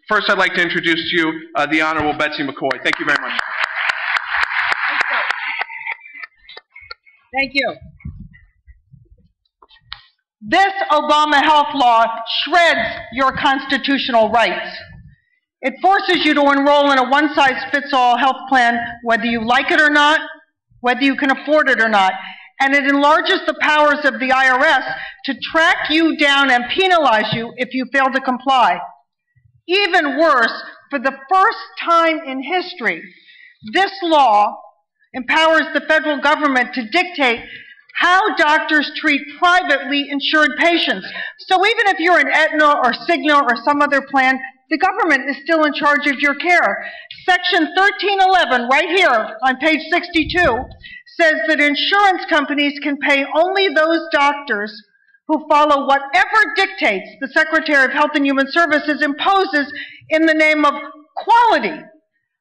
First, I'd like to introduce to you the Honorable Betsy McCaughey. Thank you very much. Thank you. This Obama health law shreds your constitutional rights. It forces you to enroll in a one-size-fits-all health plan, whether you like it or not, whether you can afford it or not. And it enlarges the powers of the IRS to track you down and penalize you if you fail to comply. Even worse, for the first time in history, this law empowers the federal government to dictate how doctors treat privately insured patients. So even if you're in Aetna or Cigna or some other plan, the government is still in charge of your care. Section 1311, right here on page 62, says that insurance companies can pay only those doctors who follow whatever dictates the Secretary of Health and Human Services imposes in the name of quality.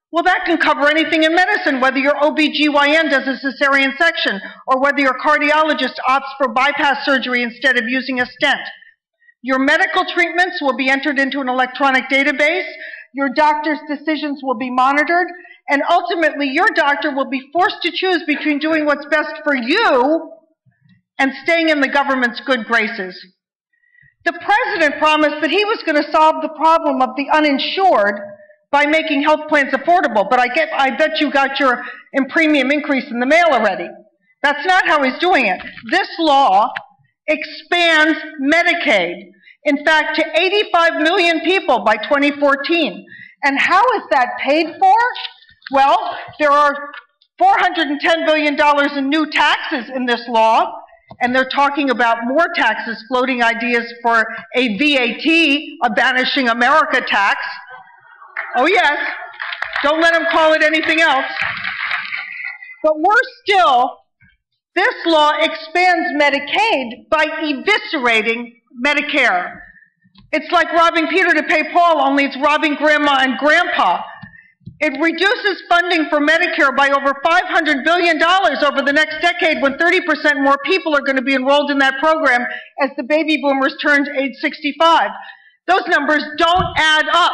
Well, that can cover anything in medicine, whether your OBGYN does a cesarean section or whether your cardiologist opts for bypass surgery instead of using a stent. Your medical treatments will be entered into an electronic database, your doctor's decisions will be monitored, and ultimately your doctor will be forced to choose between doing what's best for you and staying in the government's good graces. The president promised that he was going to solve the problem of the uninsured by making health plans affordable, but I bet you got your premium increase in the mail already. That's not how he's doing it. This law expands Medicaid, in fact, to 85 million people by 2014. And how is that paid for? Well, there are $410 billion in new taxes in this law, and they're talking about more taxes, floating ideas for a VAT, a Vanishing America tax. Oh yes, don't let them call it anything else. But worse still, this law expands Medicaid by eviscerating Medicare. It's like robbing Peter to pay Paul, only it's robbing Grandma and Grandpa. It reduces funding for Medicare by over $500 billion over the next decade, when 30% more people are going to be enrolled in that program as the baby boomers turn age 65. Those numbers don't add up.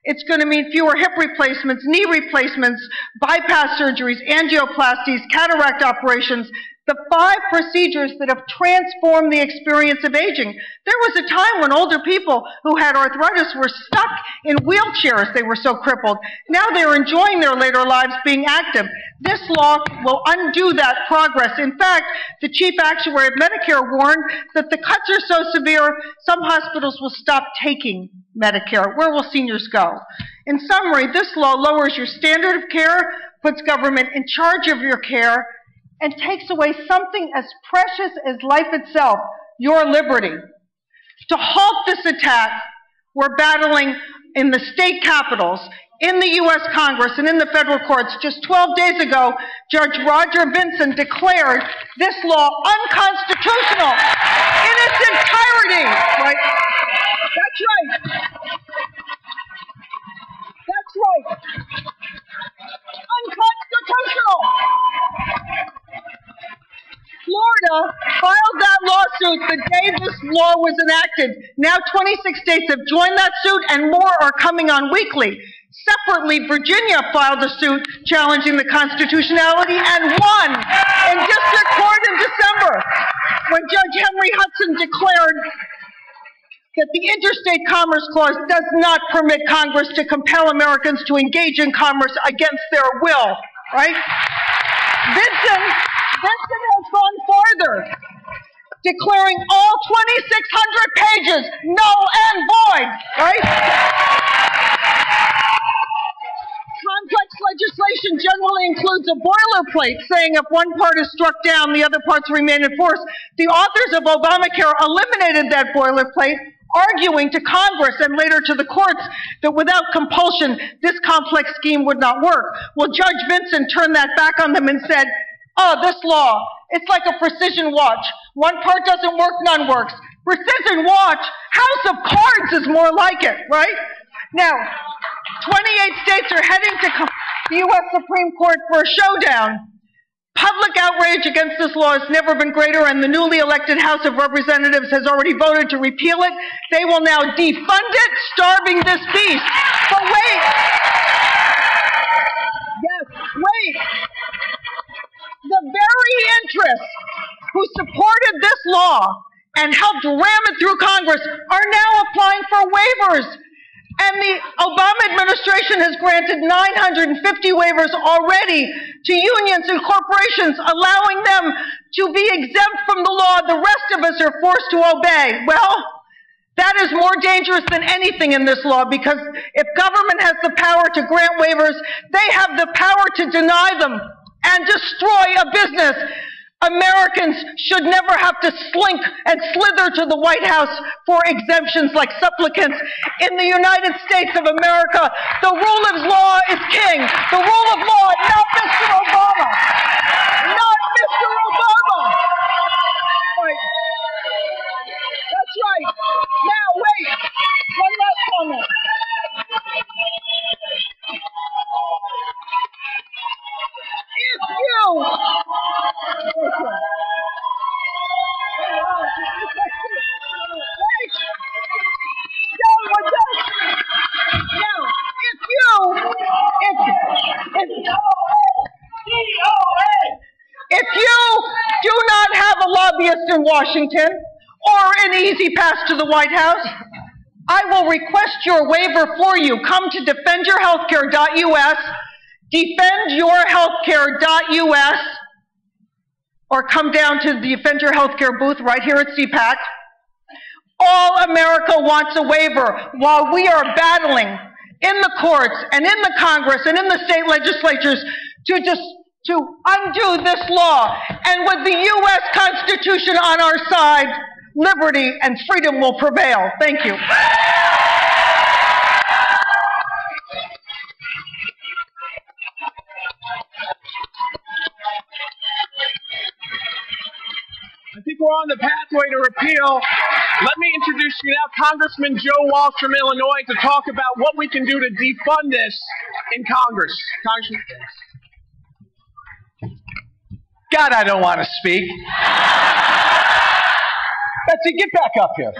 It's going to mean fewer hip replacements, knee replacements, bypass surgeries, angioplasties, cataract operations, the 5 procedures that have transformed the experience of aging. There was a time when older people who had arthritis were stuck in wheelchairs. They were so crippled. Now they're enjoying their later lives being active. This law will undo that progress. In fact, the chief actuary of Medicare warned that the cuts are so severe, some hospitals will stop taking Medicare. Where will seniors go? In summary, this law lowers your standard of care, puts government in charge of your care, and takes away something as precious as life itself, your liberty. To halt this attack, we're battling in the state capitals, in the U.S. Congress, and in the federal courts. Just 12 days ago, Judge Roger Vinson declared this law unconstitutional in its entirety. Right? That's right. That's right. Unconstitutional. Florida filed that lawsuit the day this law was enacted. Now 26 states have joined that suit, and more are coming on weekly. Separately, Virginia filed a suit challenging the constitutionality and won in district court in December, when Judge Henry Hudson declared that the Interstate Commerce Clause does not permit Congress to compel Americans to engage in commerce against their will, right? Vinson has gone farther, declaring all 2,600 pages null and void, right? Complex legislation generally includes a boilerplate saying if one part is struck down, the other parts remain in force. The authors of Obamacare eliminated that boilerplate, arguing to Congress and later to the courts that without compulsion, this complex scheme would not work. Well, Judge Vinson turned that back on them and said, oh, this law, it's like a precision watch. One part doesn't work, none works. Precision watch, House of Cards is more like it, right? Now, 28 states are heading to the U.S. Supreme Court for a showdown. Public outrage against this law has never been greater, and the newly elected House of Representatives has already voted to repeal it. They will now defund it, starving this beast. But wait! Yes, wait! The very interests who supported this law and helped ram it through Congress are now applying for waivers. And the Obama administration has granted 950 waivers already to unions and corporations, allowing them to be exempt from the law the rest of us are forced to obey. Well, that is more dangerous than anything in this law, because if government has the power to grant waivers, they have the power to deny them and destroy a business. Americans should never have to slink and slither to the White House for exemptions like supplicants. In the United States of America, the rule of law is king. The rule of law, not Mr. Obama. Not Mr. Obama. Right. That's right. Now, wait. One last comment. If you... If you do not have a lobbyist in Washington or an easy pass to the White House, I will request your waiver for you. Come to defendyourhealthcare.us, defendyourhealthcare.us, or come down to the Defend Your Healthcare booth right here at CPAC. All America wants a waiver while we are battling in the courts and in the Congress and in the state legislatures to undo this law. And with the U.S. Constitution on our side, liberty and freedom will prevail. Thank you. I think we're on the pathway to repeal. Let me introduce you now, Congressman Joe Walsh from Illinois, to talk about what we can do to defund this in Congress. Congressman. God, I don't want to speak. Betsy, get back up here.